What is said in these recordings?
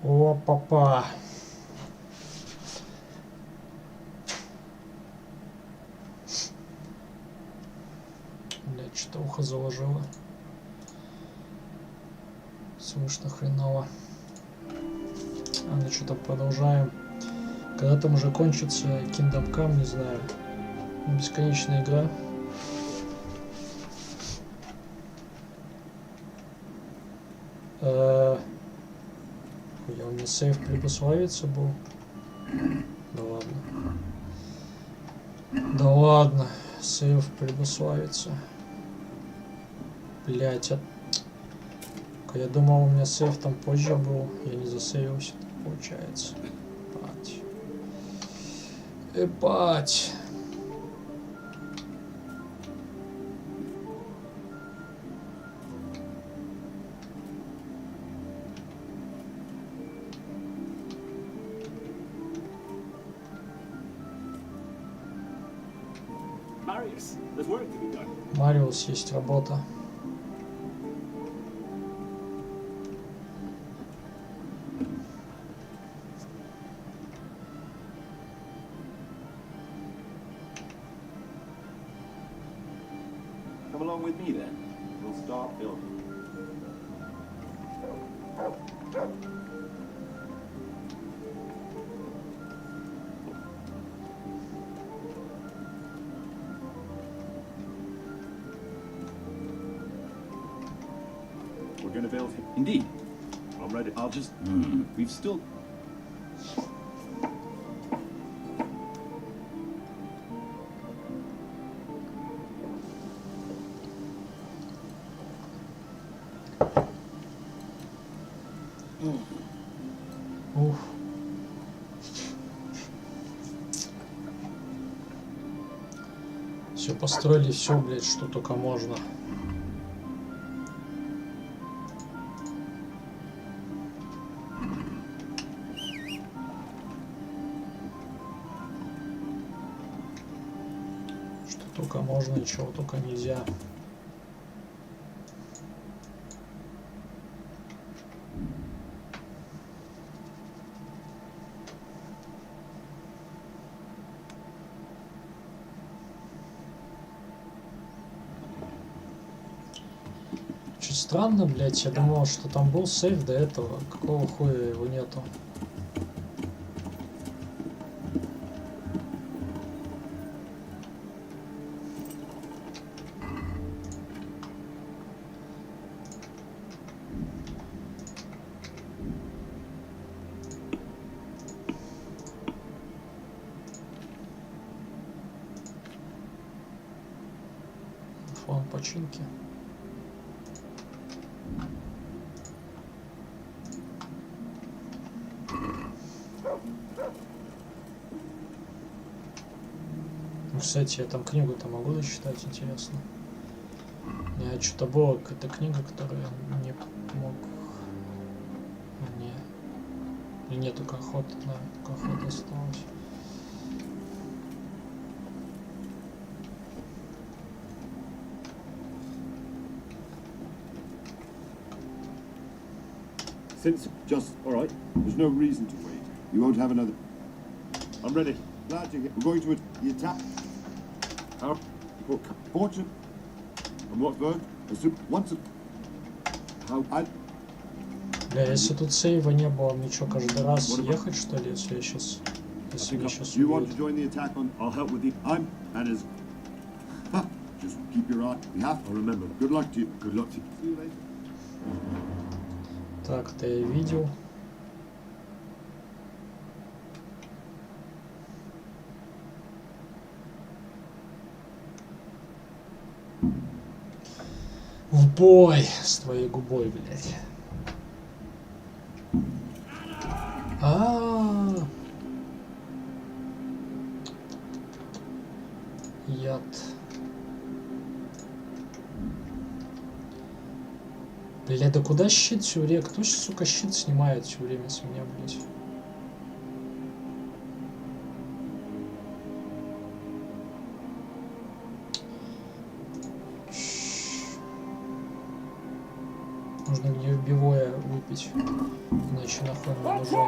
О, папа. Блять, что-то ухо заложило. Слышно хреново. Ну что, там продолжаем. Когда там уже кончится Kingdom Come, не знаю. Бесконечная игра. У меня сейф прибысловиться был. Да ладно. Да ладно. Сейф прибысловиться. Блять, я думал, у меня сейф там позже был. Я не засейвился, получается. Ебать. Ебать. Мариус, есть работа. Come along with me then. We'll start building. We're gonna build. Indeed. I'm ready. I'll just. We've still. Ух. Все построили, все, блядь, что только можно. Что только можно и чего только нельзя. Странно, блять, я думал, что там был сейф до этого. Какого хуя его нету? Фон починки. Кстати, я там книгу-то могу дочитать, интересно. У меня что-то была какая-то книга, которую я не мог. Не. И нету охоты, да, только охота осталась. Since just all right. There's no reason to wait. You won't have another. I'm ready. Glad to get. We're going to the attack. Our fortune. And what's bird? Once a. How I. Бля, если тут сейва не было, мне что, каждый раз ехать, что ли, если я сейчас... Если я сейчас You want to join the attack on? I'll help with the. I'm and his. Just keep your eye. We have to remember. Good luck to you. Good luck to you. See you later. Так, это я видел. В бой с твоей губой, блядь. Яд. Бля, да куда щит все время? Кто, сука, щит снимает все время с меня, блядь? Нужно нужно гневбивое выпить. Иначе нахуй мне нужен.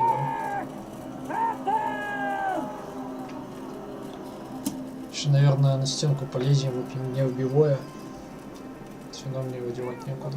Еще, наверное, на стенку полезем, выпьем гневбивое. Все равно мне его девать некуда.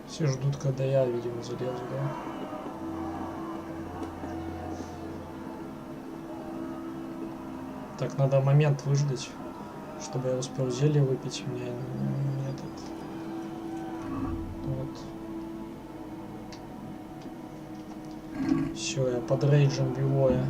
Все ждут, когда я, видимо, залезу, да? Так, надо момент выждать, чтобы я успел зелье выпить. Мне этот... Вот. Все, я под рейджем бивое.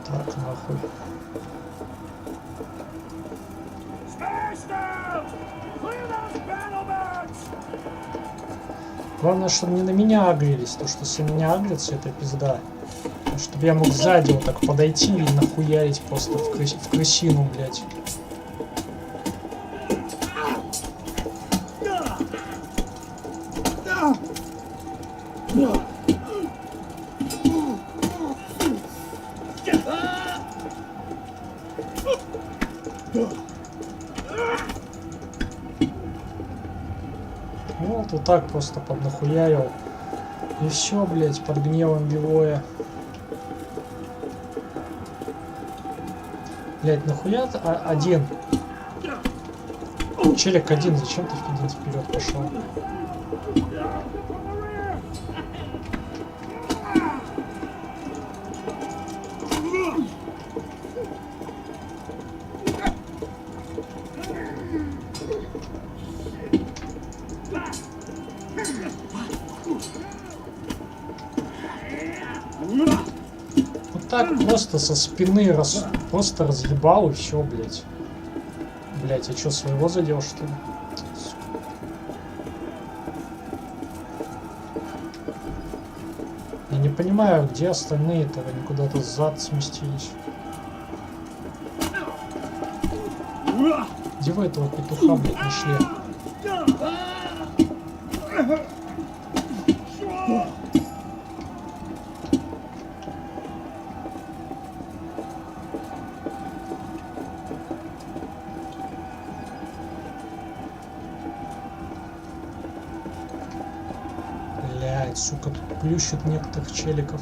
Так, нахуй. Главное, чтобы не на меня агрились, то что если меня агрятся, это пизда. Чтобы я мог сзади вот так подойти и нахуярить просто в крысину, блядь. Вот, вот так просто поднахуярил. И все, блядь, под гневом бивое. Блядь, нахуя один? Челик один, зачем ты один вперед пошел? Вот так просто со спины просто разъебал и все, блядь. Блядь, я что, своего задел, что ли? Я не понимаю, где остальные-то, они куда-то сзад сместились. Где вы этого петуха, блядь, нашли? Блядь, сука, тут плющит некоторых челиков.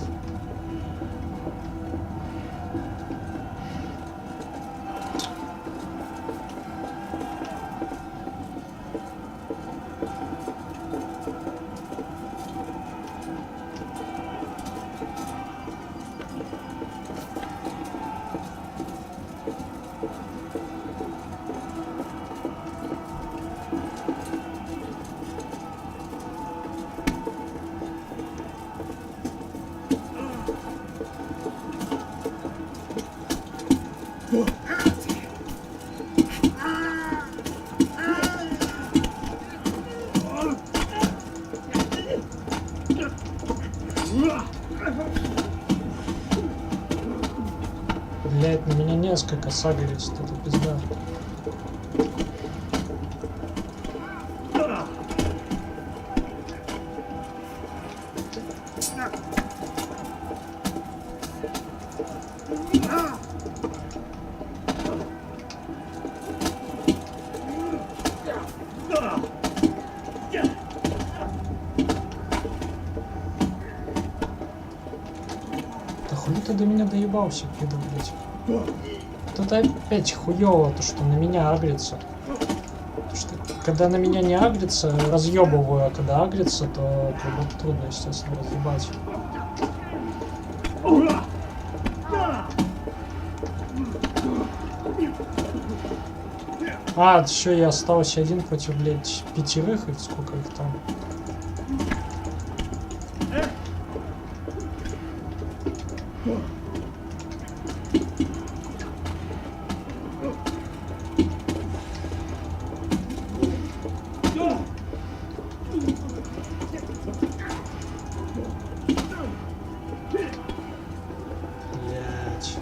Блять, на меня несколько сагрились, это пизда. Хули ты до меня доебался, пидор, блядь? Тут опять хуёво, то, что на меня агрится. Потому что когда на меня не агрится, разъебываю, а когда агрится, то трудно, естественно, разъебать. А, еще я остался один против, блядь, 5, и сколько их там. Блядь.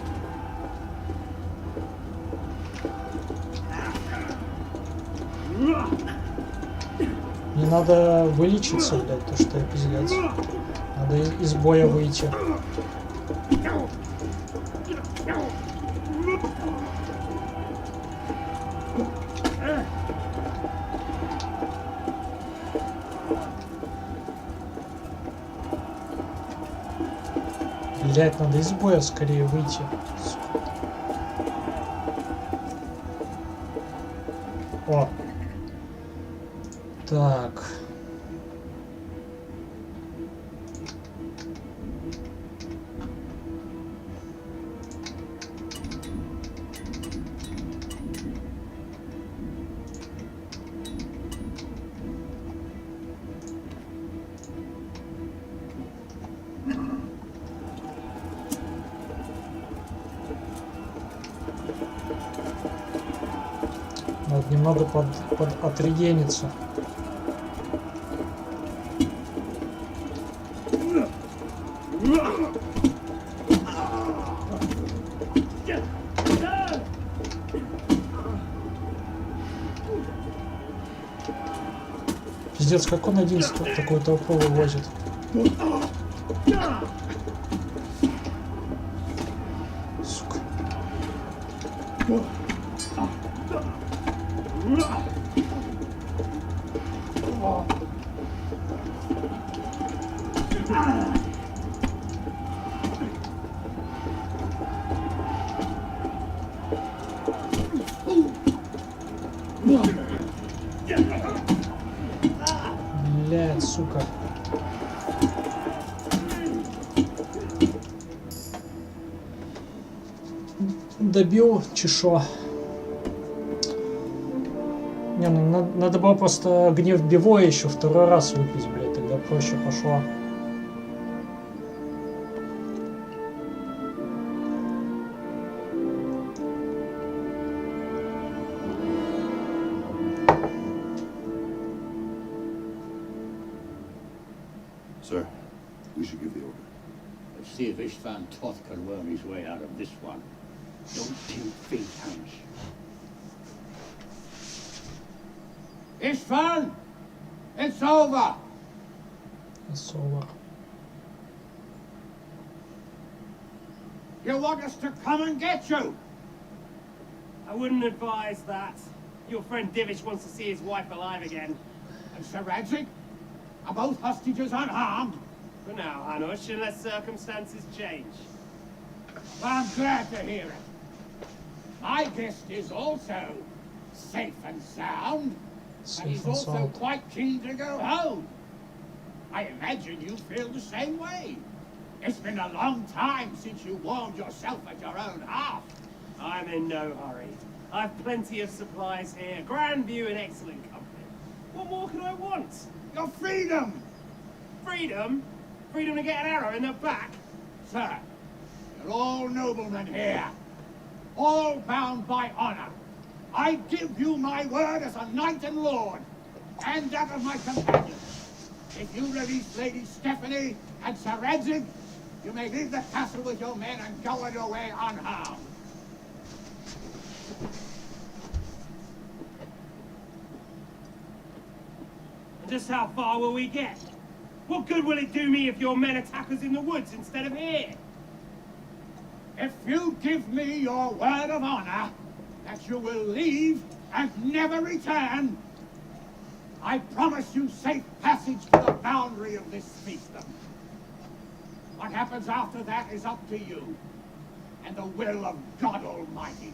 Мне надо вылечиться, блядь, то что я пиздец. Надо из боя выйти. Блядь, надо из боя скорее выйти. О. Так. Надо немного отрегениться. Пиздец, как он один такую толпу вывозит. Сука. Блядь, сука. Добил чешо. Не, ну надо было просто гнев Бивоя еще второй раз выпить, блядь, тогда проще пошло. Sir, we should give the order. Let's see if Istvan Toth can worm his way out of this one. Don't tempt fate, Hans. Istvan! It's over! It's over. You want us to come and get you? I wouldn't advise that. Your friend Divish wants to see his wife alive again. And Sir Radzik? Are both hostages unharmed? For now, Hanush, unless circumstances change. I'm glad to hear it. My guest is also safe and sound. And he's also quite keen to go home. I imagine you feel the same way. It's been a long time since you warmed yourself at your own hearth. I'm in no hurry. I've plenty of supplies here, grand view and excellent company. What more could I want? Your freedom! Freedom? Freedom to get an arrow in the back? Sir, you're all noblemen here. All bound by honor. I give you my word as a knight and lord, and that of my companions. If you release Lady Stephanie and Sir Radzik, you may leave the castle with your men and go on your way unharmed. And just how far will we get? What good will it do me if your men attack us in the woods instead of here? If you give me your word of honor that you will leave and never return, I promise you safe passage to the boundary of this fiefdom. What happens after that is up to you and the will of God Almighty.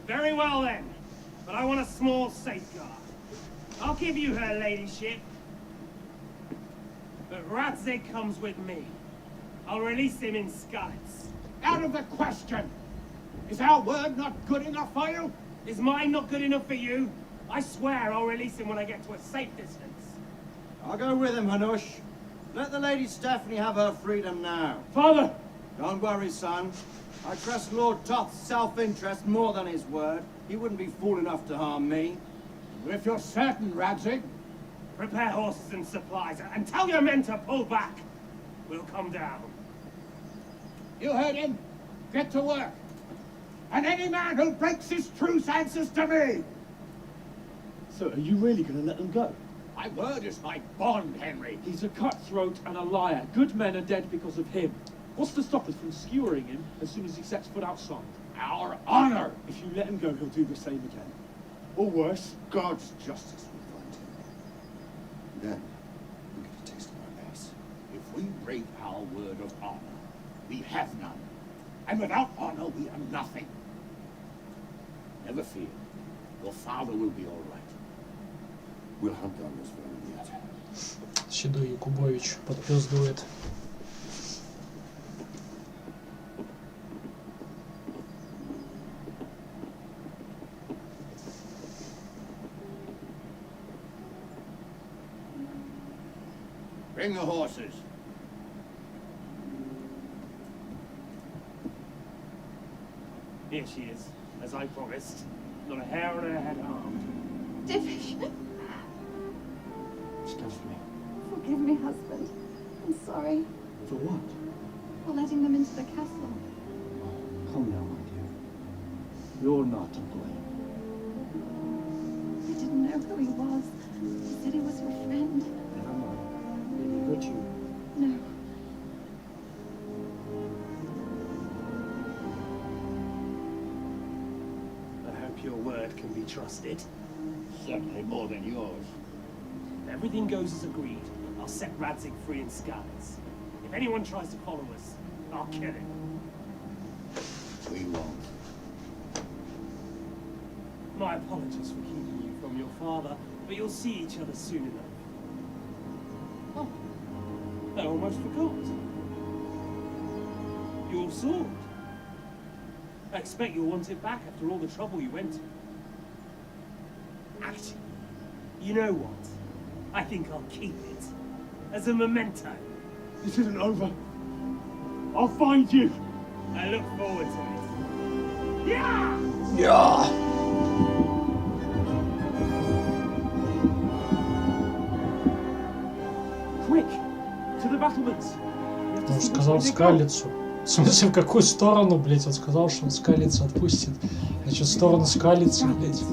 Very well then, but I want a small safeguard. I'll give you her ladyship, but Radzig comes with me. I'll release him in Skalitz. Out of the question. Is our word not good enough for you? Is mine not good enough for you? I swear I'll release him when I get to a safe distance. I'll go with him, Hanush. Let the Lady Stephanie have her freedom now. Father! Don't worry, son. I trust Lord Toth's self-interest more than his word. He wouldn't be fool enough to harm me. If you're certain, Radzig. Prepare horses and supplies, and tell your men to pull back. We'll come down. You heard him. Get to work. And any man who breaks his truce answers to me. So, are you really going to let them go? My word is my bond, Henry. He's a cutthroat and a liar. Good men are dead because of him. What's to stop us from skewering him as soon as he sets foot outside? Our honor. If you let him go, he'll do the same again. Or worse. God's justice will find him. Then, we'll get a taste of our base. If we break our word of honor, we have none. And without honor, we are nothing. Never fear. Your father will be all right. We'll hunt down this family yet. Седой Якубович подпиздует. Bring the horses. Here she is, as I promised. Not a hair on her head harmed. Divish. Excuse me. Forgive me, husband. I'm sorry For what? for letting them into the castle. Come now, my dear. You're not to blame. I didn't know who he was. He said he was your friend. Never mind. Did he hurt you? No. I hope your word can be trusted. Certainly more than yours. If everything goes as agreed, I'll set Radzig free in Skalitz. If anyone tries to follow us, I'll kill him. We won't. My apologies for keeping you from your father, but you'll see each other soon enough. Oh, I almost forgot. Your sword. I expect you'll want it back after all the trouble you went to. Actually, you know what? I think I'll keep it. As a memento. This isn't over. I'll find you. I look forward to it. Yeah! Я! Quick! To the battlements! We have to Он see which сказал way they go. скалицу. В смысле, в какую сторону, блять? Он сказал, что он скалится отпустит. Значит, в сторону скалицы, блять.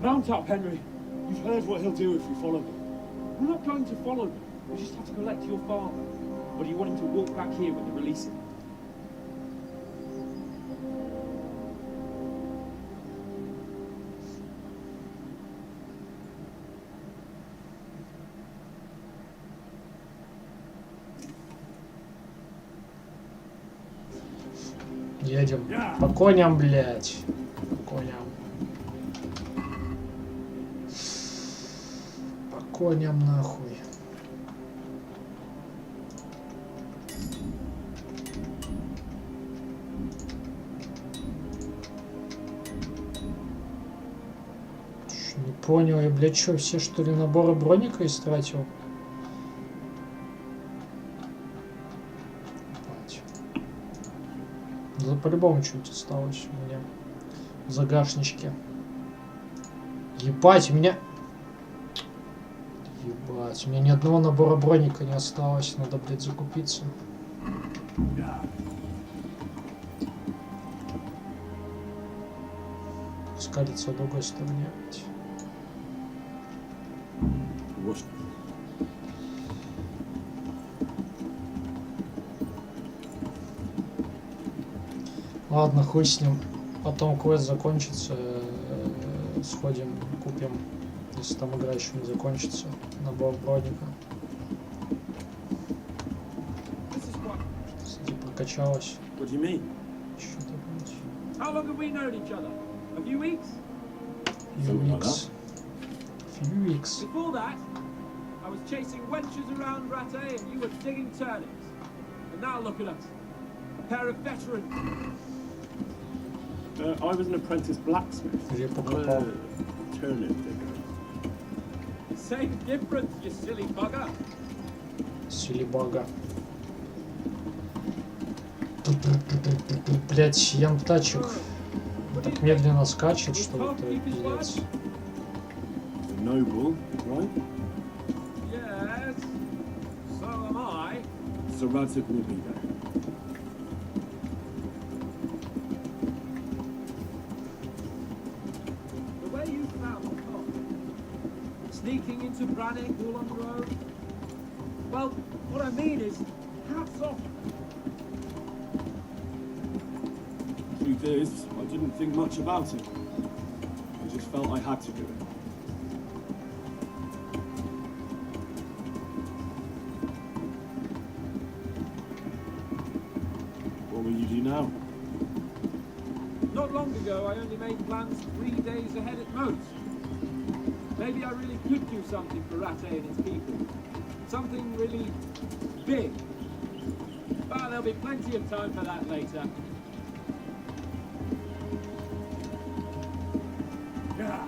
Mount up, Henry. You've heard what he'll do if we follow him. We're not going to follow him. We just have to collect your father. Or do you want him to walk back here when they release him? Едем. По коням, блять. По коням. По коням, нахуй. Не понял я, блядь, что, все что ли наборы броника истратил? Ебать. Да по-любому что-нибудь осталось у меня в загашничке. Ебать, у меня... Ебать, у меня ни одного набора броника не осталось. Надо, блядь, закупиться. Скалится в другой стороне, блядь. Вот. Ладно, хуй с ним. Потом квест закончится, сходим, купим, если там игра еще не закончится, набор броника. прокачалась. What do you mean? Что-то, блядь. How long have we known each other? A few weeks? Few weeks. Few weeks. Before that, I was chasing wenches around Rattay and you were digging turnips. And now look at us. A pair of veterans. I was an apprentice blacksmith. Репу копал. Turnip digger. Same difference, you silly bugger. Силибага. Блять, янтачик. Он так медленно скачет, что это пиздец. Noble, right? Yes. So am I. So Radzik will be there. The way you found Tom, sneaking into Brannick all on your own. Well, what I mean is, hats off. Truth is, I didn't think much about it. I just felt I had to do it. What will you do now? Not long ago, I only made plans 3 days ahead at most. Maybe I really could do something for Rattay and its people. Something really big. But there'll be plenty of time for that later. Yeah.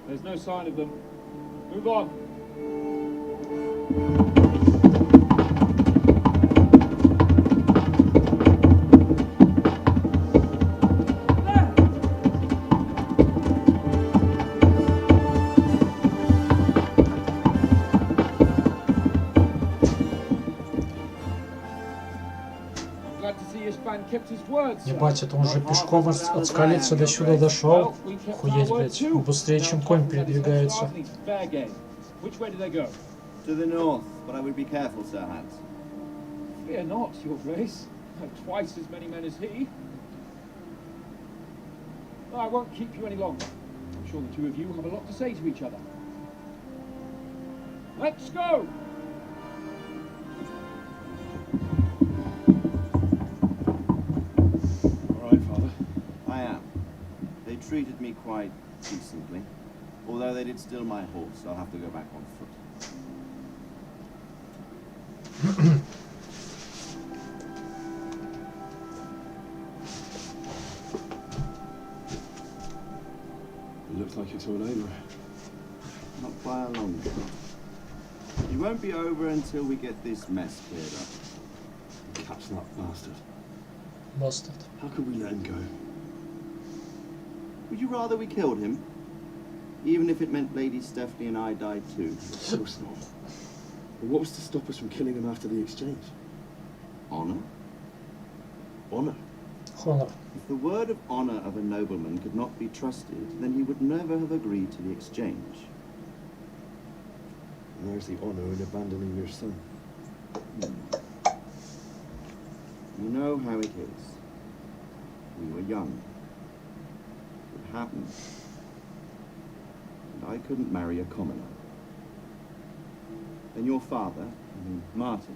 There's no sign of them. Move on. Glad to see your span kept his word, sir. Ебать, это он же пешком от Скалицы до сюда дошел. Охуеть, блядь. Быстрее, чем конь передвигается. Which way did they go? To the north, but I would be careful, Sir Hans. Fear not, your grace. I have twice as many men as he. Well, I won't keep you any longer. I'm sure the two of you have a lot to say to each other. Let's go! All right, Father. I am. They treated me quite decently. Although they did steal my horse, so I'll have to go back on foot. It looks like it's all over. Not by a long shot. It won't be over until we get this mess cleared up. Catch that bastard. Bastard. How could we let him go? Would you rather we killed him? Even if it meant Lady Stephanie and I died too. Of course not. But what was to stop us from killing him after the exchange? Honor? Honor? Honor. If the word of honor of a nobleman could not be trusted, then he would never have agreed to the exchange. And where's the honor in abandoning your son? You know how it is. We were young. It happened. And I couldn't marry a commoner. Then your father, Martin,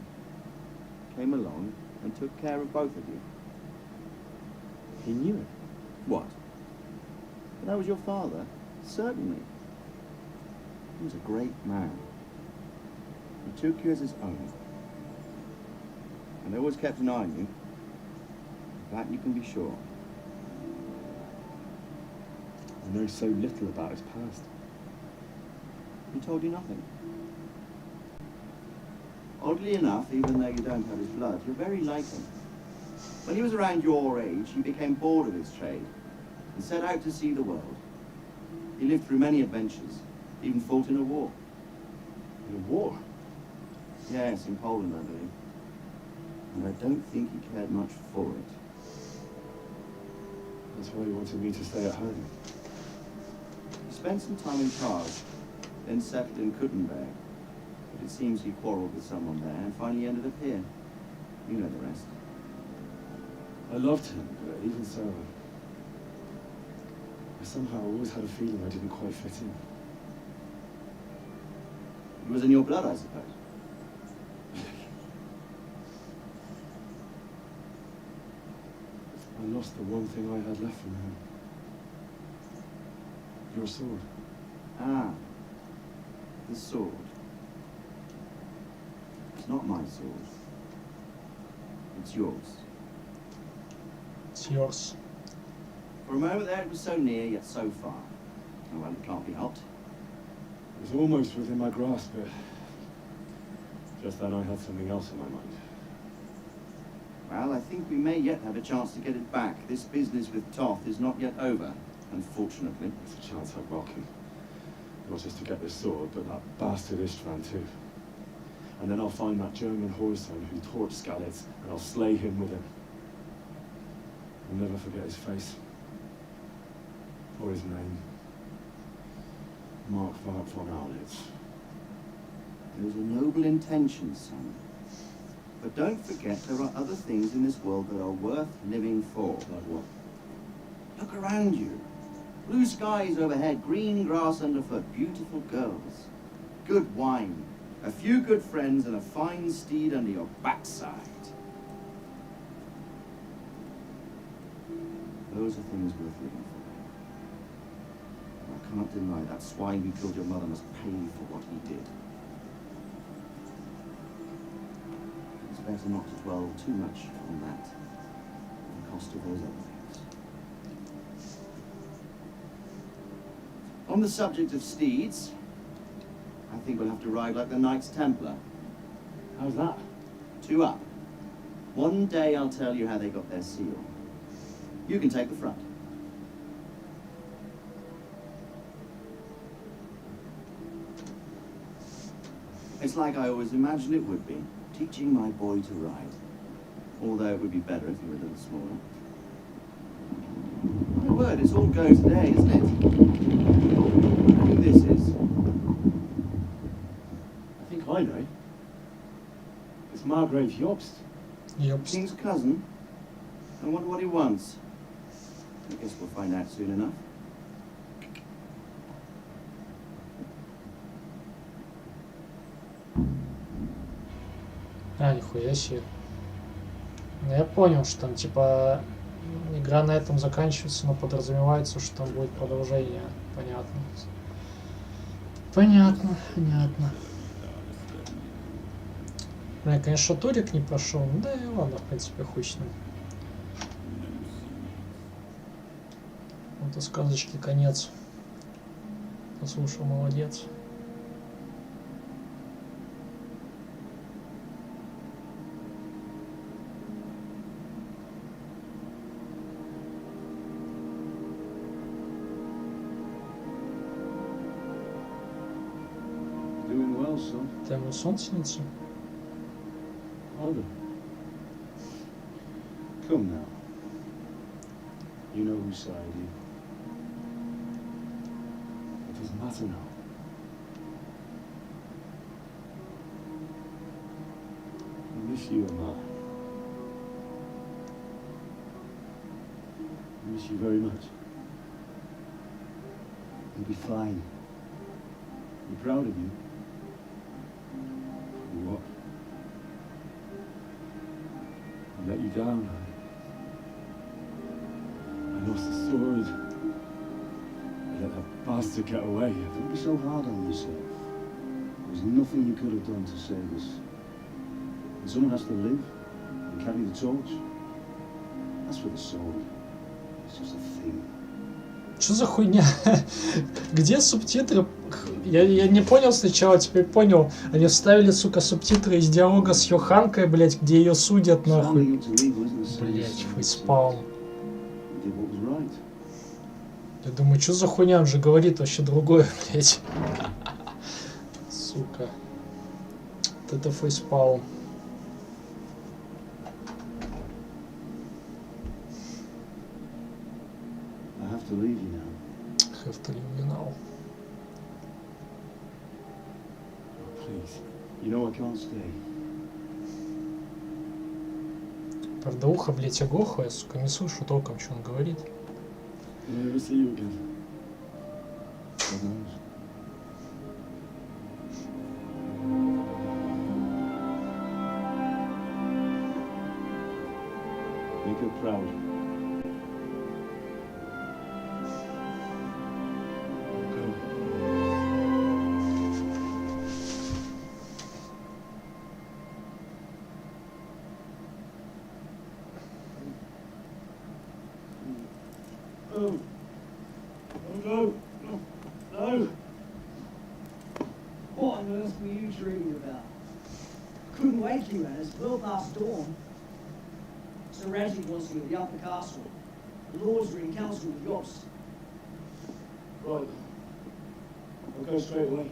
came along and took care of both of you. He knew it. What? But that was your father? Certainly. He was a great man. He took you as his own. And always kept an eye on you. That you can be sure. I know so little about his past. He told you nothing. Oddly enough, even though you don't have his blood, you're very like him. When he was around your age, he became bored of his trade and set out to see the world. He lived through many adventures, even fought in a war. In a war? Yes, in Poland, I believe. And I don't think he cared much for it. That's why he wanted me to stay at home. spent some time in Prague, then settled in Kuttenberg. But it seems he quarrelled with someone there and finally ended up here. You know the rest. I loved him, but even so, I somehow always had a feeling I didn't quite fit in. It was in your blood, I suppose. I lost the one thing I had left from him. Your sword. Ah, the sword. It's not my sword. It's yours. It's yours. For a moment there, it was so near, yet so far. Oh, well, it can't be helped. It was almost within my grasp, but just then I had something else in my mind. Well, I think we may yet have a chance to get it back. This business with Toth is not yet over, unfortunately. It's a chance I welcome. Not just to get this sword, but that bastard Istvan too. And then I'll find that German whoreson who torched Skalitz, and I'll slay him with it. I'll never forget his face. Or his name. Mark von Aulitz. Those are noble intentions, son. But don't forget there are other things in this world that are worth living for. Like what? Look around you. Blue skies overhead, green grass underfoot, beautiful girls, good wine, a few good friends, and a fine steed under your backside. Those are things worth living for. I can't deny that swine who killed your mother must pay for what he did. It's better not to dwell too much on that, at the cost of those other things. On the subject of steeds, I think we'll have to ride like the Knights Templar. How's that? 2 up. One day I'll tell you how they got their seal. You can take the front. It's like I always imagined it would be, teaching my boy to ride. Although it would be better if he were a little smaller. My word, it's all go today, isn't it? Who this is? I think I know. It's Margrave Jobst. Yep. King's cousin? I wonder what he wants. I guess we'll find out soon enough. А, нихуя себе. Ну, я понял, что там типа игра на этом заканчивается, но подразумевается, что там будет продолжение. Понятно. Понятно, понятно. Я, конечно, турик не прошел, ну да и ладно, в принципе, хуй с ним. Вот и сказочки конец. Послушал, молодец. Doing well, son. Там сон снится? Father. Come now. You know whose side you. It doesn't matter now. I miss you, Emma. I miss you very much. You'll be fine. I'm proud of you. You what? I let you down. I lost the sword. I let that bastard get away. Don't be so hard on yourself. There's nothing you could have done to save us. And someone has to live and carry the torch. That's for the sword. It's just a thing. Что за хуйня? Где субтитры? Я не понял сначала, теперь понял. Они вставили, сука, субтитры из диалога с Йоханкой, блять, где ее судят, нахуй. Блять, фейспалм. Я думаю, что за хуйня? Он же говорит вообще другое, блять. Сука. Вот это фейспалм. I have to leave you now. Have to leave you now. please. You know I can't stay. Правда, ухо, блядь, оглохло, я, сука, не слышу толком, что он говорит. Will I ever see you again? God knows. Make her proud. No. No. No. No. What on earth were you dreaming about? Couldn't wake you as well past dawn. Sir Razzie wants you at the upper castle. The lords are in council with Yost. Right. I'll go straight away.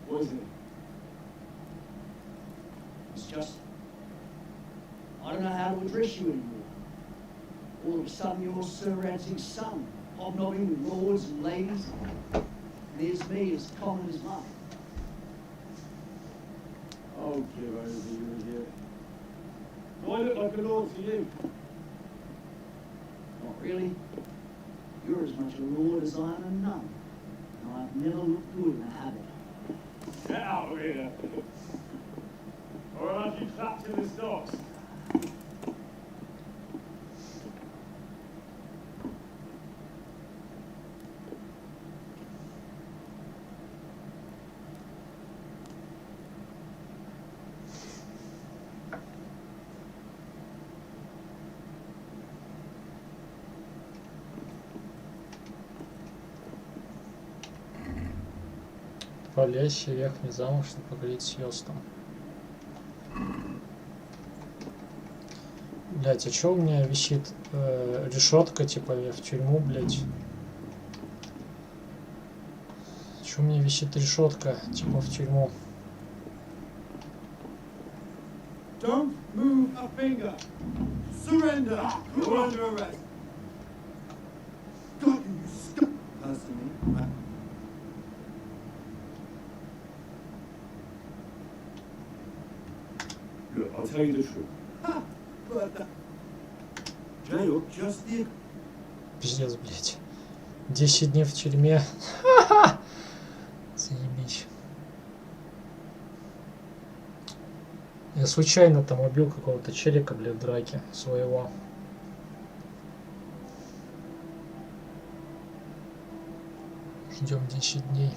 What is it? It's just, I don't know how to address you anymore. All of a sudden you're Sir Radzig's son, hobnobbing with lords and ladies. And there's me as common as mud. Oh, give over, you idiot. Do I look like a lord to you? Not really. You're as much a lord as I am a nun. And I've never looked good in a habit. Get out of here! Or I'll have you trapped in the stocks. Палящий верхний замок, чтобы поговорить с Йостом. Блять, а чё у меня висит решетка, типа я в тюрьму, блять? Чё у меня висит решетка, типа в тюрьму? Don't move a finger. Surrender. You're under arrest. God, you scum. Personally, Look, I'll tell you the truth. but jail just the. Пиздец, блять. 10 дней в тюрьме. Заебись. Я случайно там убил какого-то челика, блядь, в драке своего. Ждем 10 дней.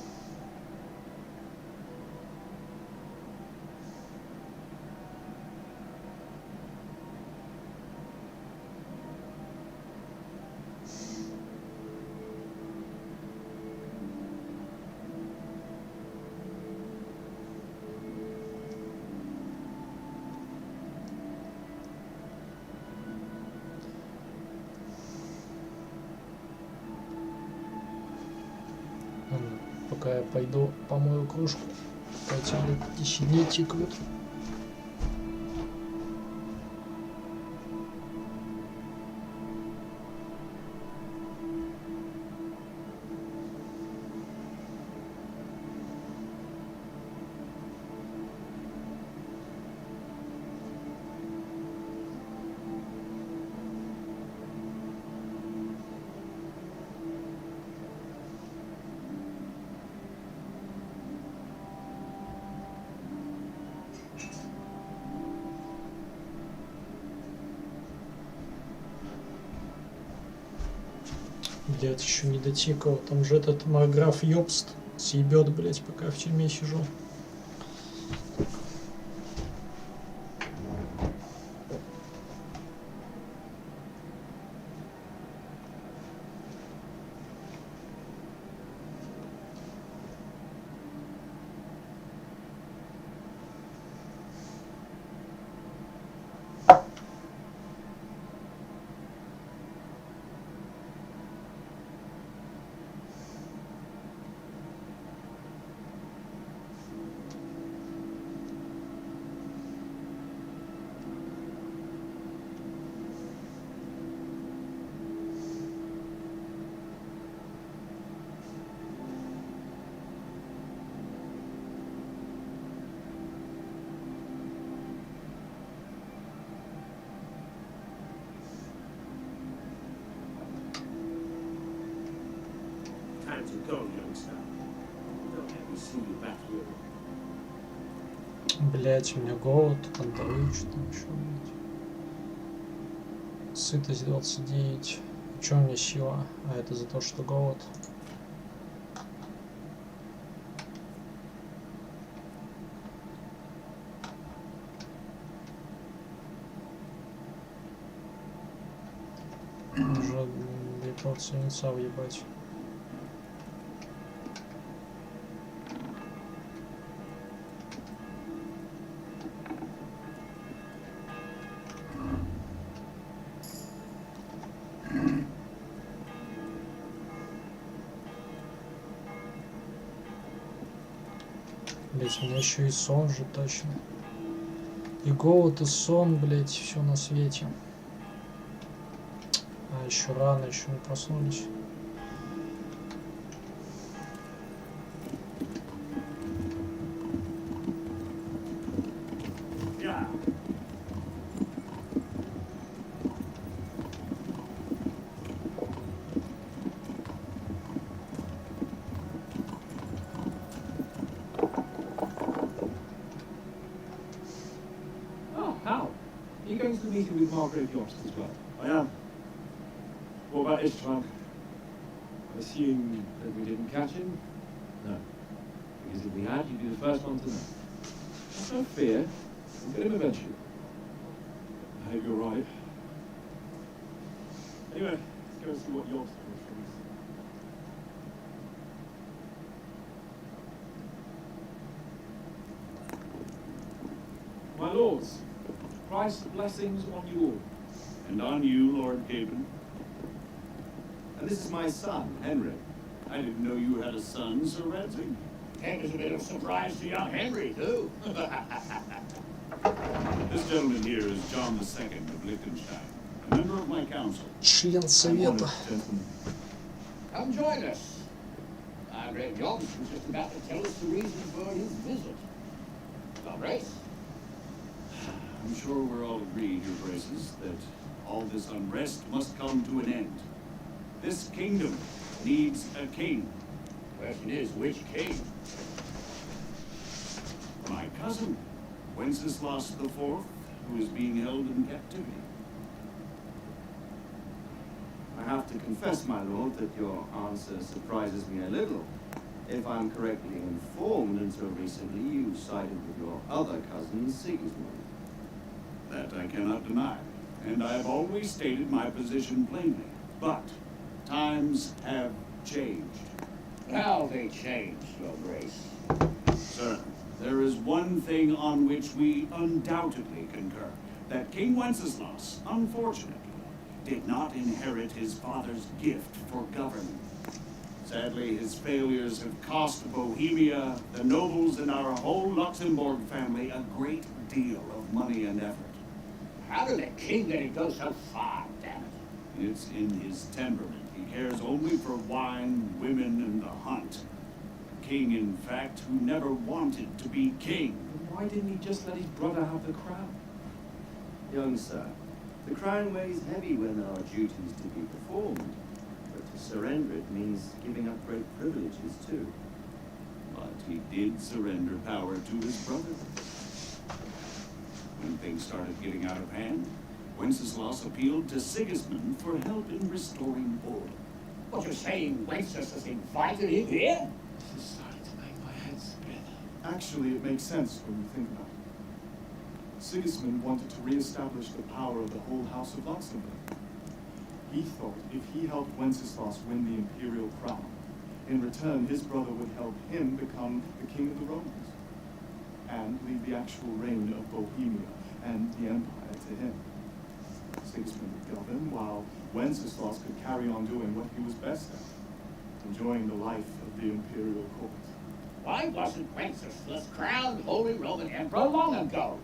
Пока я пойду помою кружку, пока эти 10 дней тикают. Блять, еще не дотикал. Там же этот марграф Йобст съебет, блять, пока я в тюрьме сижу. Where'd you go, youngster? Don't let me see you back here. Блять, у меня голод, кандалы, что там еще, блять. Сытость 29. Че у меня сила? А это за то, что голод. Уже 2 порции яйца въебать. Блять, у меня еще и сон же точно. И голод, и сон, блять, все на свете. А еще рано, еще не проснулись. Yeah. Oh, Hal. Are you going to the meeting with Margrave Yost as well? I am. What about Istvan? I assume That we didn't catch him? no. Because if we had, you'd be the first one to know. Have no fear. We'll get him eventually. I hope you're right. Anyway, let's go and see what yours is. My lords, Christ's blessings on you all. And on you, Lord Gaben. And this is my son, Henry. I didn't know you had a son, Sir Redzing. Came as a bit of a surprise to young Henry, too. This gentleman here is John II of Liechtenstein, a member of my council. Член совета. Gentlemen. Come join us. Margrave Yost was just about to tell us the reason for his visit. Your Grace. I'm sure we're all agreed, Your Graces, that all this unrest must come to an end. This kingdom needs a king. Question is, which king? My cousin, Wenceslas IV, who is being held in captivity. I have to confess, my lord, that your answer surprises me a little. If I'm correctly informed, until recently you sided with your other cousin, Sigismund. That I cannot deny, and I have always stated my position plainly. But times have changed. How they changed, Your Grace. Sir, there is one thing on which we undoubtedly concur. That King Wenceslas, unfortunately, did not inherit his father's gift for government. Sadly, his failures have cost Bohemia, the nobles, and our whole Luxembourg family a great deal of money and effort. How did a king let it go so far, damn it? It's in his temperament. He cares only for wine, women, and the hunt. A king, in fact, who never wanted to be king. Then why didn't he just let his brother have the crown? Young sir, the crown weighs heavy when there are duties to be performed, but to surrender it means giving up great privileges too. But he did surrender power to his brother. When things started getting out of hand, Wenceslas appealed to Sigismund for help in restoring order. What you're saying, Wenceslas invited him here? This is starting to make my head spin. Actually, it makes sense when you think about it. Sigismund wanted to re-establish the power of the whole House of Luxembourg. He thought if he helped Wenceslas win the imperial crown, in return his brother would help him become the king of the Romans, and leave the actual reign of Bohemia and the empire to him. Sigismund would govern, while Wenceslas could carry on doing what he was best at, enjoying the life of the imperial court. Why wasn't Wenceslas crowned Holy Roman Emperor long ago?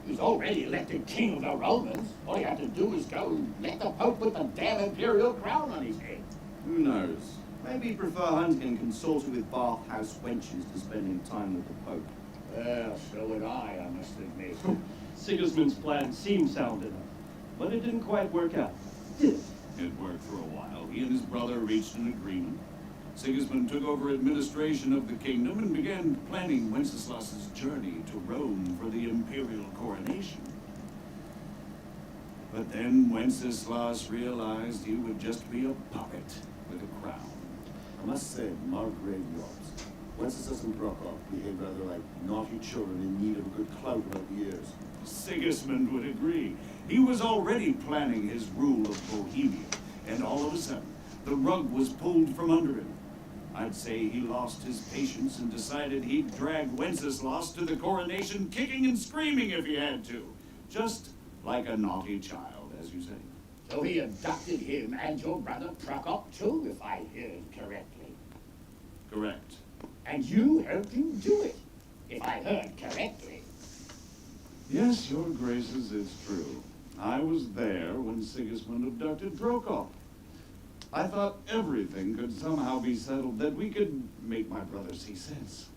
He's already elected king of the Romans. All he had to do was go and let the Pope put the damn imperial crown on his head. Who knows? Maybe he'd prefer hunting and consorting with bathhouse wenches to spending time with the Pope. Well, so would I must admit. Sigismund's plan seemed sound enough, but it didn't quite work out, did it? It worked for a while. He and his brother reached an agreement. Sigismund took over administration of the kingdom and began planning Wenceslas's journey to Rome for the imperial coronation. But then Wenceslas realized he would just be a puppet with a crown. I must say, Margrave Yorks, Wenceslas and Brokov behave rather like naughty children in need of a good clout about the ears. Sigismund would agree. He was already planning his rule of Bohemia, and all of a sudden, the rug was pulled from under him. I'd say he lost his patience and decided he'd drag Wenceslas to the coronation kicking and screaming if he had to. Just like a naughty child, as you say. So he abducted him and your brother Prokop too, if I heard correctly. Correct. And you helped him do it, if I heard correctly. Yes, your graces, it's true. I was there when Sigismund abducted Prokop. I thought everything could somehow be settled, that we could make my brother see sense.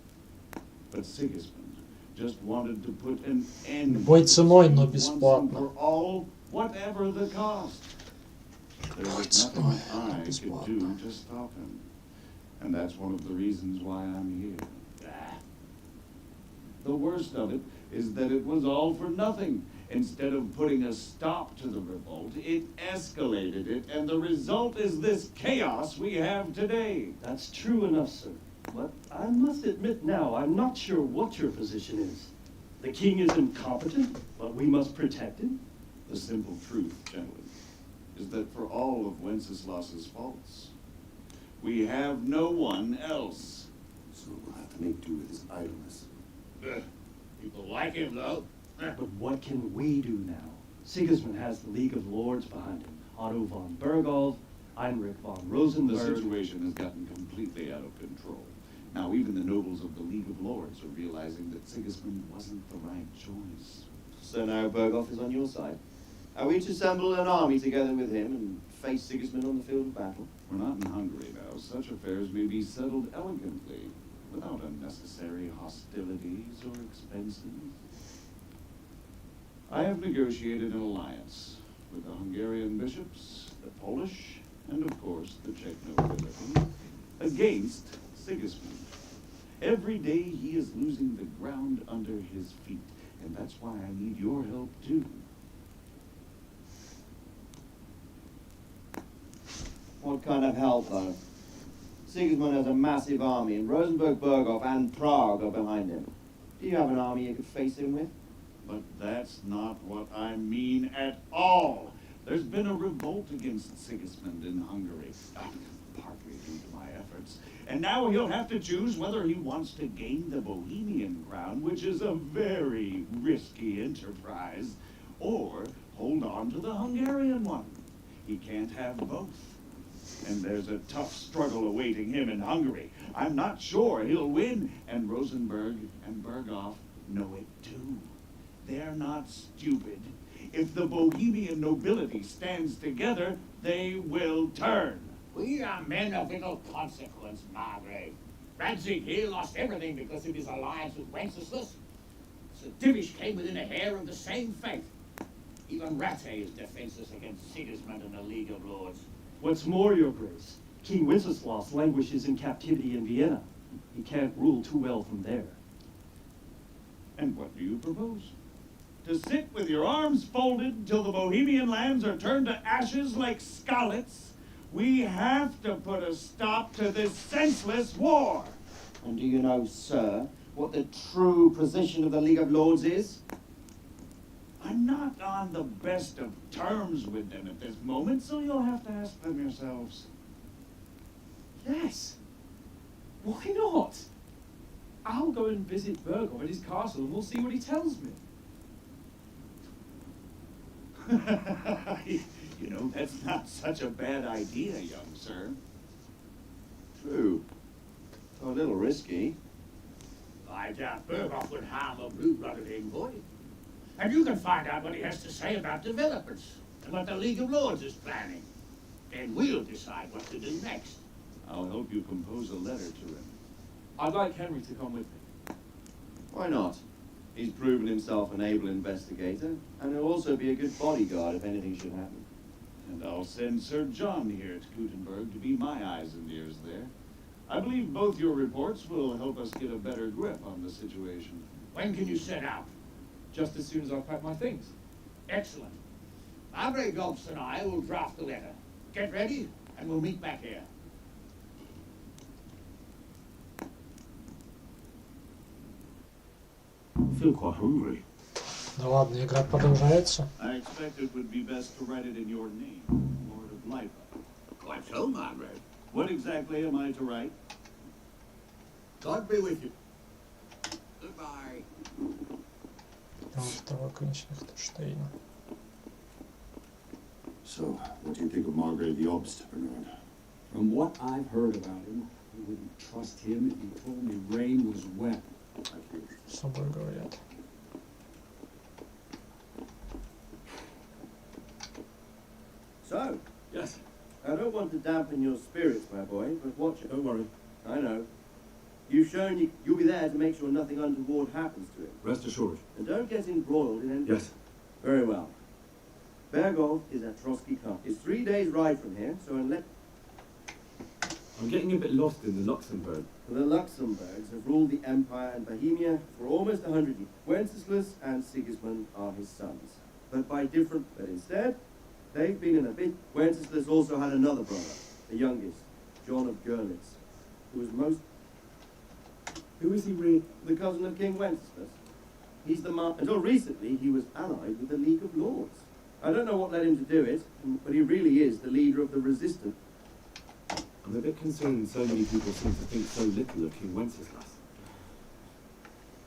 But Sigismund just wanted to put an end Любой ценой, но once and бесплатно. for all, whatever the cost. There was nothing I could do to stop him. And that's one of the reasons why I'm here. The worst of it is that it was all for nothing. Instead of putting a stop to the revolt, it escalated it, and the result is this chaos we have today. That's true enough, sir. But I must admit now, I'm not sure what your position is. The king is incompetent, but we must protect him. The simple truth, gentlemen, is that for all of Wenceslas's faults, we have no one else. So we'll have to make do with his idleness. People like him, though. But what can we do now? Sigismund has the League of Lords behind him. Otto von Bergolf, Heinrich von The Rosenberg. situation has gotten completely out of control. Now even the nobles of the League of Lords are realizing that Sigismund wasn't the right choice. So now Bergolf is on your side. Are we to assemble an army together with him and face Sigismund on the field of battle? We're not in Hungary now. Such affairs may be settled elegantly, without unnecessary hostilities or expenses. I have negotiated an alliance with the Hungarian bishops, the Polish, and of course the Czech nobility, against Sigismund. Every day he is losing the ground under his feet, and that's why I need your help too. What kind of help, though? Sigismund has a massive army, and Rosenberg, Berghof, and Prague are behind him. Do you have an army you could face him with? But that's not what I mean at all. There's been a revolt against Sigismund in Hungary, partly due to my efforts. And now he'll have to choose whether he wants to gain the Bohemian crown, which is a very risky enterprise, or hold on to the Hungarian one. He can't have both. And there's a tough struggle awaiting him in Hungary. I'm not sure he'll win, and Rosenberg and Berghof know it too. They're not stupid. If the Bohemian nobility stands together, they will turn. We are men of little consequence, Margrave. Radzig here lost everything because of his alliance with Wenceslas. Sir Divish came within a hair of the same fate. Even Rattay is defenseless against Sigismund and the League of Lords. What's more, your grace, King Wenceslas languishes in captivity in Vienna. He can't rule too well from there. And what do you propose? To sit with your arms folded till the Bohemian lands are turned to ashes like Skalitz? We have to put a stop to this senseless war. And do you know, sir, what the true position of the League of Lords is? I'm not on the best of terms with them at this moment, so you'll have to ask them yourselves. Yes. Why not? I'll go and visit Berghof at his castle and we'll see what he tells me. You know, that's not such a bad idea, young sir. True. A little risky. I doubt Berghof would harm a blue-blooded envoy. And you can find out what he has to say about developers and what the League of Lords is planning. Then we'll decide what to do next. I'll help you compose a letter to him. I'd like Henry to come with me. Why not? He's proven himself an able investigator, and he'll also be a good bodyguard if anything should happen. And I'll send Sir John here to Gutenberg to be my eyes and ears there. I believe both your reports will help us get a better grip on the situation. When can you set out? Just as soon as I've packed my things. Excellent. Margrave Gobs and I will draft the letter. Get ready, and we'll meet back here. I feel quite hungry. Да ладно, игра продолжается. I expect it would be best to write it in your name, Lord of Life. Quite so, Margrave. What exactly am I to write? God be with you. Goodbye. Там второй конечный Штейна. So, what do you think of Margrave the Obst, Bernard? From what I've heard about him, I wouldn't trust him if he told me rain was wet. С собой говорят. So, Yes. I don't want to dampen your spirits, my boy, but watch it. Don't worry. I know. You've shown you'll be there to make sure nothing untoward happens to him. Rest assured. And don't get embroiled in anything. Yes. Very well. Bergov is at Trotsky Camp. It's 3 days' ride from here, so unless I'm getting a bit lost in the Luxembourg. the Luxembourgs have ruled the empire and Bohemia for almost 100 years. Wenceslas and Sigismund are his sons, but instead, they've been in a bit. Wenceslas also had another brother, the youngest, John of Görlitz, who was most Who is he really? the cousin of King Wenceslas. He's the until recently he was allied with the League of Lords. I don't know what led him to do it, but he really is the leader of the resistance. I'm a bit concerned so many people seem to think so little of King Wenceslas.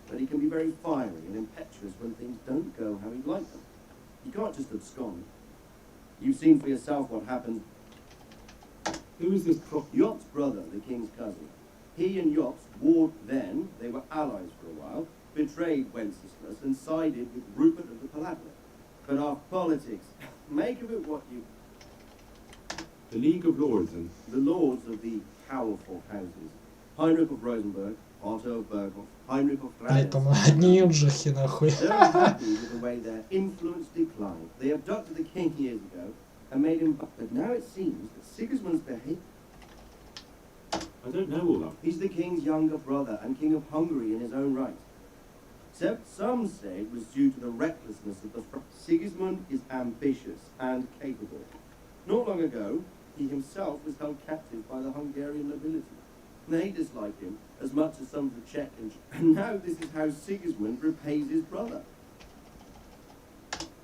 But he can be very fiery and impetuous when things don't go how he'd like them. You can't just abscond. You've seen for yourself what happened. Who is this Jobst's brother, the king's cousin. He and Jobst warred then, they were allies for a while, betrayed Wenceslas and sided with Rupert of the Palatinate. But our politics, make of it what you... The League of Lords and... The lords of the powerful houses. Heinrich of Rosenberg, Otto of Berghoff, Heinrich of Блять, там Gladys. одни юджихи, нахуй. They're unhappy with the way their influence declined. They abducted the king years ago and made him... But now it seems that Sigismund's behavior... I don't know all that. He's the king's younger brother and king of Hungary in his own right. Except some say it was due to the recklessness of the Sigismund is ambitious and capable. Not long ago, he himself was held captive by the Hungarian nobility. They disliked him as much as some of the Czech and now this is how Sigismund repays his brother.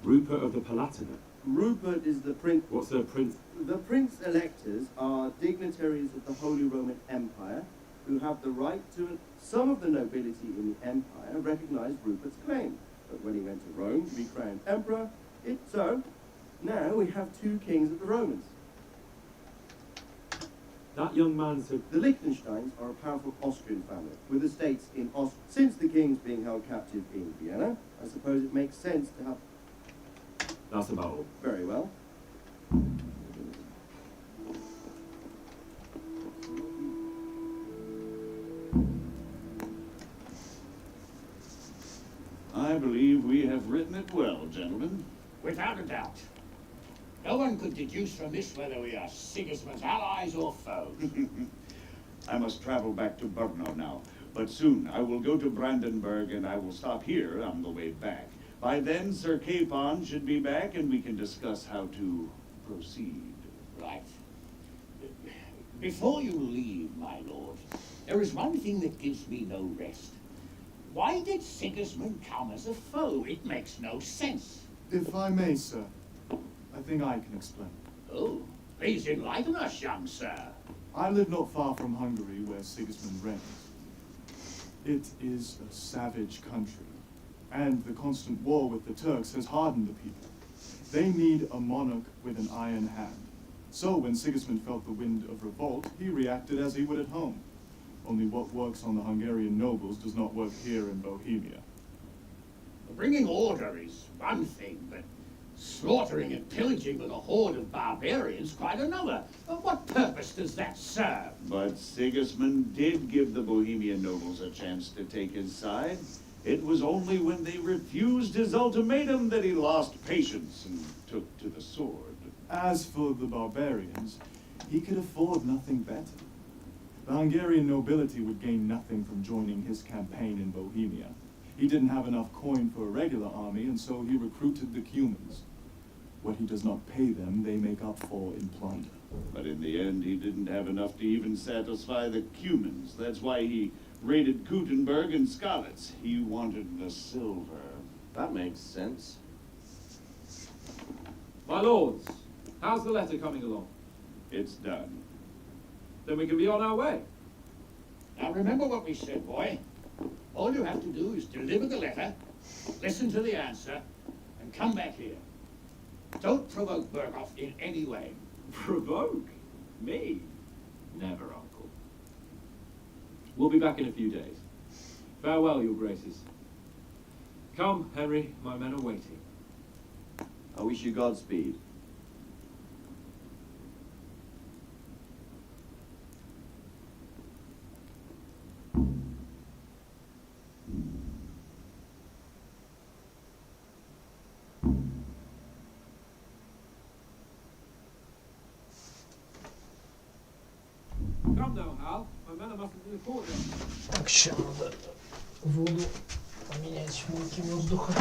Rupert of the Palatinate. Rupert is the prince. What's a prince? The prince-electors are dignitaries of the Holy Roman Empire who have the right to... Some of the nobility in the empire recognized Rupert's claim, but when he went to Rome to be crowned emperor, so now we have 2 kings of the Romans. That young man said... The Liechtensteins are a powerful Austrian family with estates in Austria. Since the king's being held captive in Vienna, I suppose it makes sense to have... That's about all. Very well. I believe we have written it well, gentlemen. Without a doubt. No one could deduce from this whether we are Sigismund's allies or foes. I must travel back to Brno now, but soon I will go to Brandenburg and I will stop here on the way back. By then, Sir Capon should be back and we can discuss how to proceed. Right. Before you leave, my lord, there is one thing that gives me no rest. Why did Sigismund come as a foe? It makes no sense. If I may, sir, I think I can explain. Oh, please enlighten us, young sir. I live not far from Hungary, where Sigismund reigns. It is a savage country, and the constant war with the Turks has hardened the people. They need a monarch with an iron hand. So when Sigismund felt the wind of revolt, he reacted as he would at home. Only what works on the Hungarian nobles does not work here in Bohemia. Bringing order is one thing, but slaughtering and pillaging with a horde of barbarians quite another. What purpose does that serve? But Sigismund did give the Bohemian nobles a chance to take his side. It was only when they refused his ultimatum that he lost patience and took to the sword. As for the barbarians, he could afford nothing better. The Hungarian nobility would gain nothing from joining his campaign in Bohemia. He didn't have enough coin for a regular army, and so he recruited the Cumans. What he does not pay them, they make up for in plunder. But in the end, he didn't have enough to even satisfy the Cumans. That's why he raided Gutenberg and Skalitz. He wanted the silver. That makes sense. My lords, how's the letter coming along? It's done. Then we can be on our way. Now remember what we said, boy. All you have to do is deliver the letter, listen to the answer, and come back here. Don't provoke Berghoff in any way. Provoke? Me? Never, Uncle. We'll be back in a few days. Farewell, your graces. Come, Henry, my men are waiting. I wish you Godspeed. Come now, Hal. My men mustn't be caught there. Так, сейчас надо воду поменять мульки воздуха.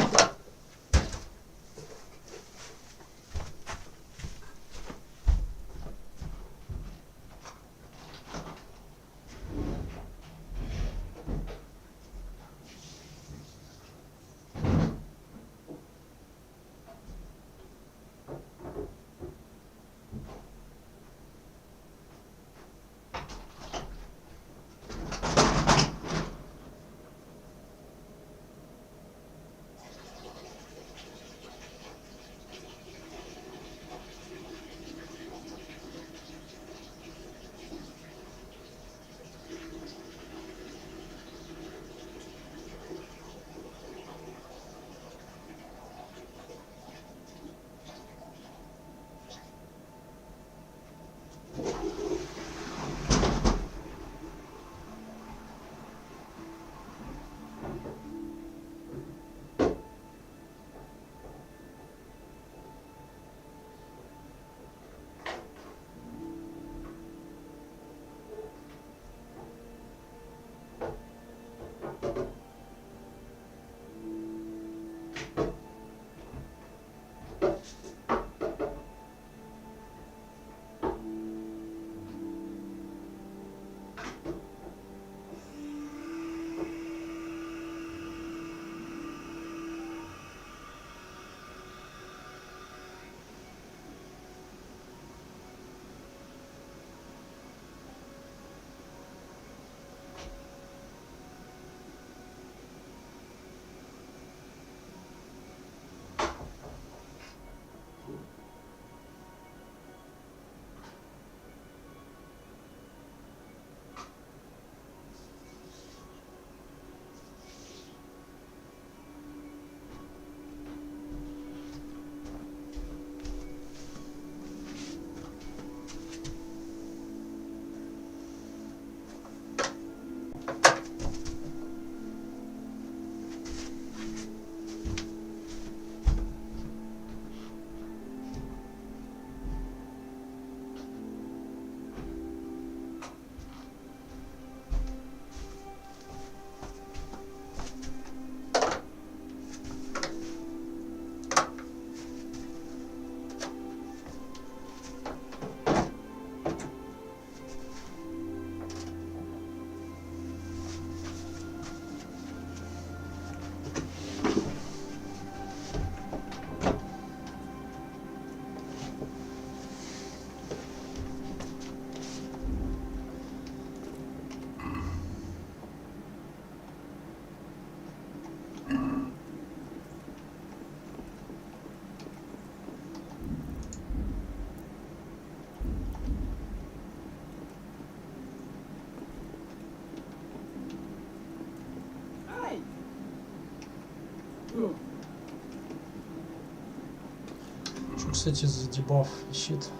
Что, кстати, за дебаф щит?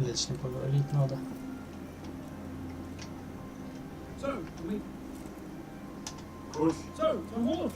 Блять, с ним поговорить надо. So, can we... Of course. So, to horse!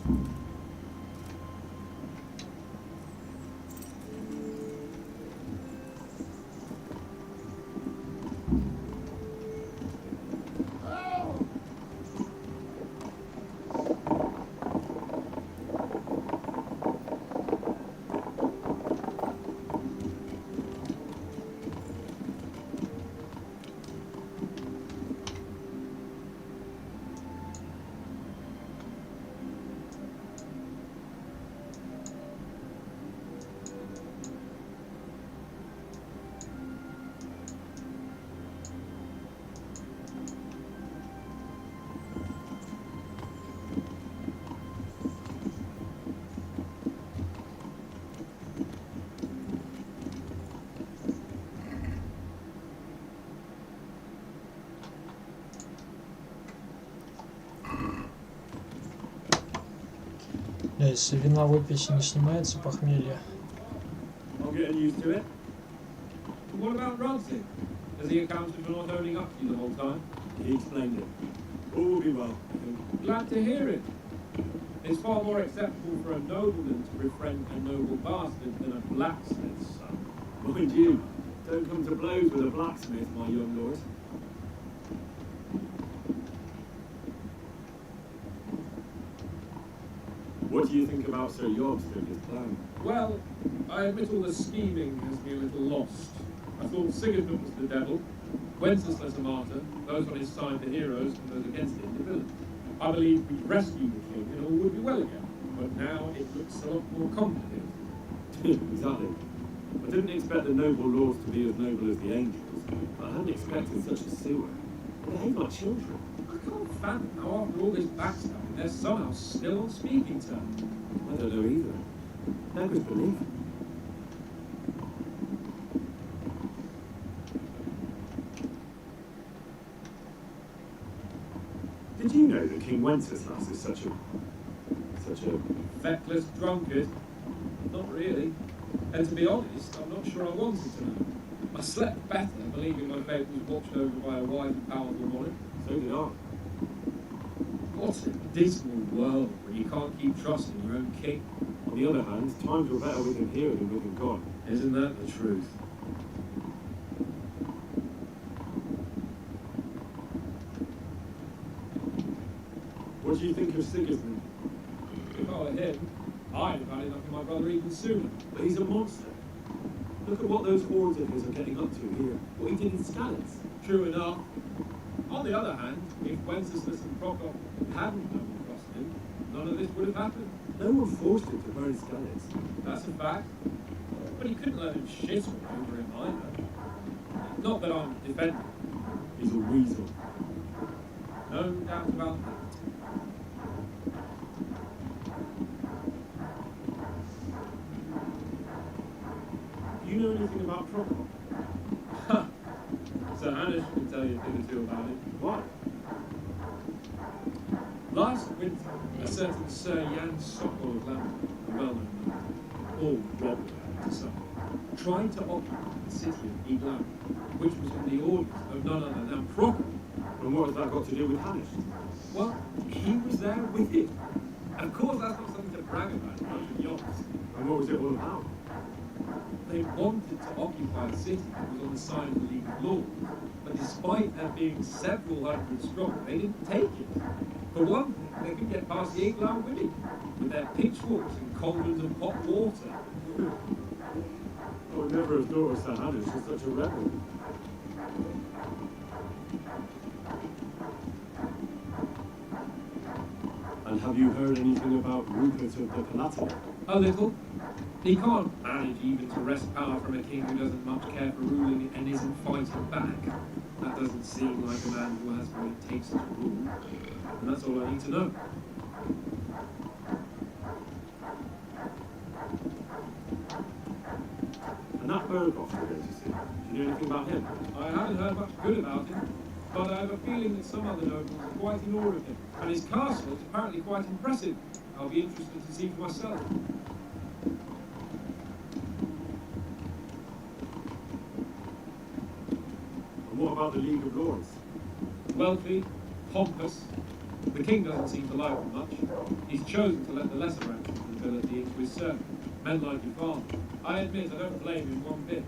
Если вина выпить, не снимается похмелье. I'm getting used to it. But what about Rodson? Has he accounted for not owning up to you the whole time? He explained it. All will be well, I think. Glad to hear it. It's far more acceptable for a nobleman to befriend a noble bastard than a blacksmith's son. Mind you, don't come to blows with a blacksmith, my young lord. What do you think about Sir Yob's his plan? Well, I admit all the scheming has been a little lost. I thought Sigismund was the devil, Wenceslas a martyr, those on his side the heroes, and those against him the villains. I believed we'd rescue the king and all would be well again, but now it looks a lot more complicated. Exactly. I didn't expect the noble lords to be as noble as the angels, but I hadn't expected such a sewer. They behave like children. I can't fathom how after all this backstabbing, they're somehow still on speaking terms. I don't know either. Beggars belief. Did you know that King Wenceslas is such a Feckless drunkard? Not really. And to be honest, I'm not sure I wanted to know. I slept better believing my fate was watched over by a wise and powerful monarch. So did I. What a dismal world where you can't keep trusting your own king. On the other hand, times were better with him here than with him gone. Isn't that the truth? What do you think of Sigismund? If I were him, I'd have had enough of my brother even sooner. But he's a monster. Look at what those hordes of his are getting up to here. What he did in Skalitz. True enough. On the other hand, if Wenceslas and Prokop hadn't double crossed him, none of this would have happened. No one forced him to burn Skalitz. That's a fact. But he couldn't let him shit all over him either. Not that I'm defending him. He's a weasel. No doubt about that. Do you know anything about Prokop? Sir Hannes can tell you a thing or two about it. What? Last winter, a certain Sir Jan Sokol of Lambert, a well-known man, all robbed to some, tried to occupy the city of Iglam, which was in the orders of none other than Prokop. And what has that got to do with Hannes? Well, he was there with him. Of course, that's not something to brag about, not with yachts. And what was it all about? They wanted to occupy the city that was on the side of the League of Lords, but despite there being several hundred strong, they didn't take it. For one thing, they could get past the Iglau women with their pitchforks and cauldrons of hot water. I would never have thought of Sir Hannes as such a rebel. And have you heard anything about Rupert of the Palatinate? A little. He can't manage even to wrest power from a king who doesn't much care for ruling and isn't fighting back. That doesn't seem like a man who has what it takes to rule. And that's all I need to know. And that Berghoff we're going to see, do you know anything about him? I haven't heard much good about him, but I have a feeling that some other nobles are quite in awe of him. And his castle is apparently quite impressive. I'll be interested to see for myself. And what about the League of Lords? Wealthy, pompous. The king doesn't seem to like them much. He's chosen to let the lesser ranks of the nobility into his service. Men like your father. I admit I don't blame him one bit.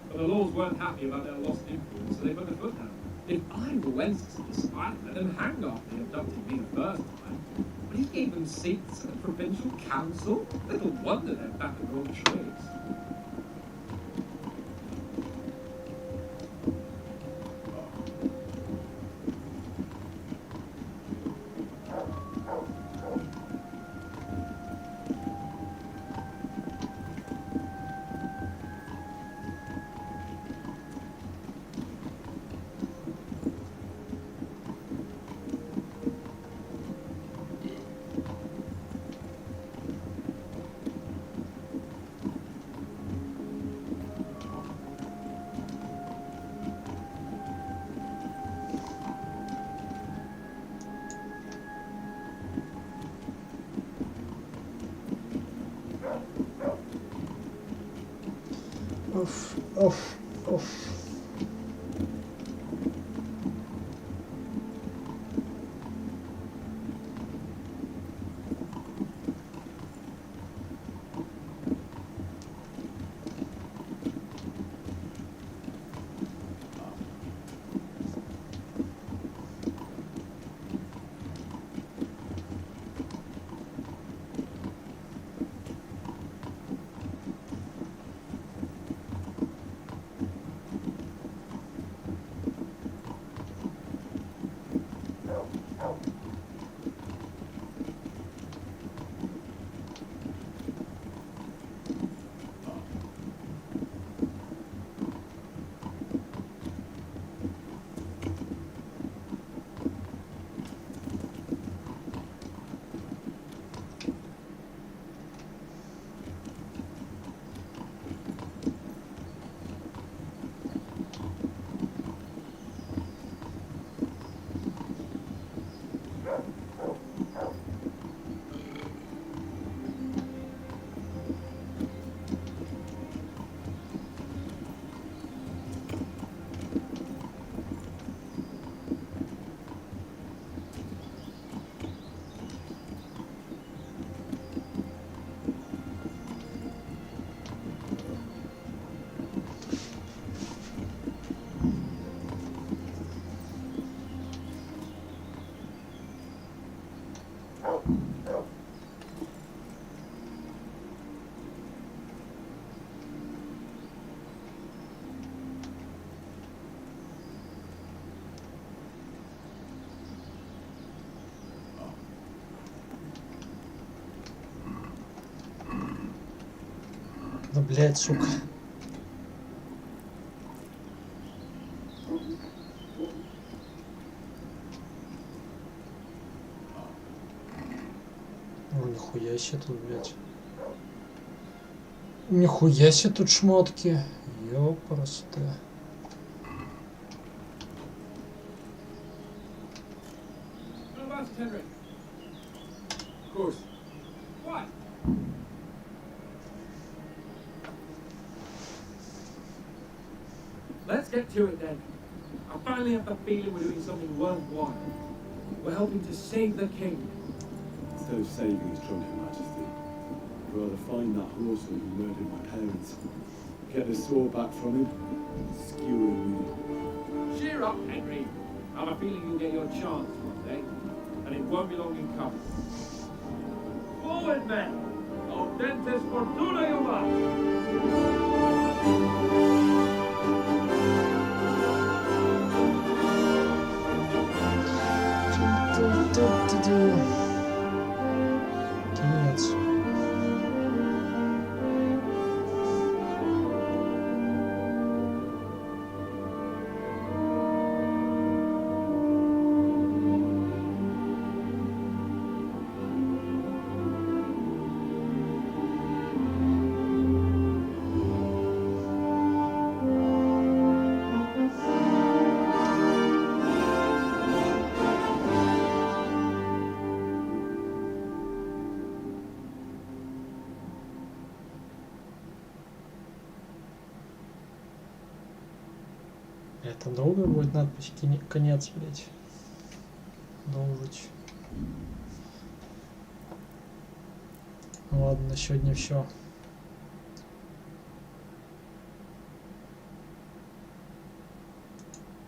But the lords weren't happy about their lost influence, so they put a foot down. If I were Wenceslas, I'd let them hang after they abducted me the first time. But he gave them seats at the provincial council. Little wonder they're back at their old tricks. Oof. Да, блядь, сука. О, нихуя себе тут, блядь. Нихуя себе тут шмотки. Ёпрст. Henry. Of course. Why? Let's get to it then. I finally have the feeling we're doing something worthwhile. We're helping to save the king. Instead of saving his drunken majesty, I'd rather find that horseman who murdered my parents, get the sword back from him, and skewer him with it. Cheer up, Henry. I have a feeling you'll get your chance one day, and it won't be long in coming. Forward, men! Audentes fortuna iubat! Конец. Это долго будет надпись конец, блять. Долго. Ладно, на сегодня все.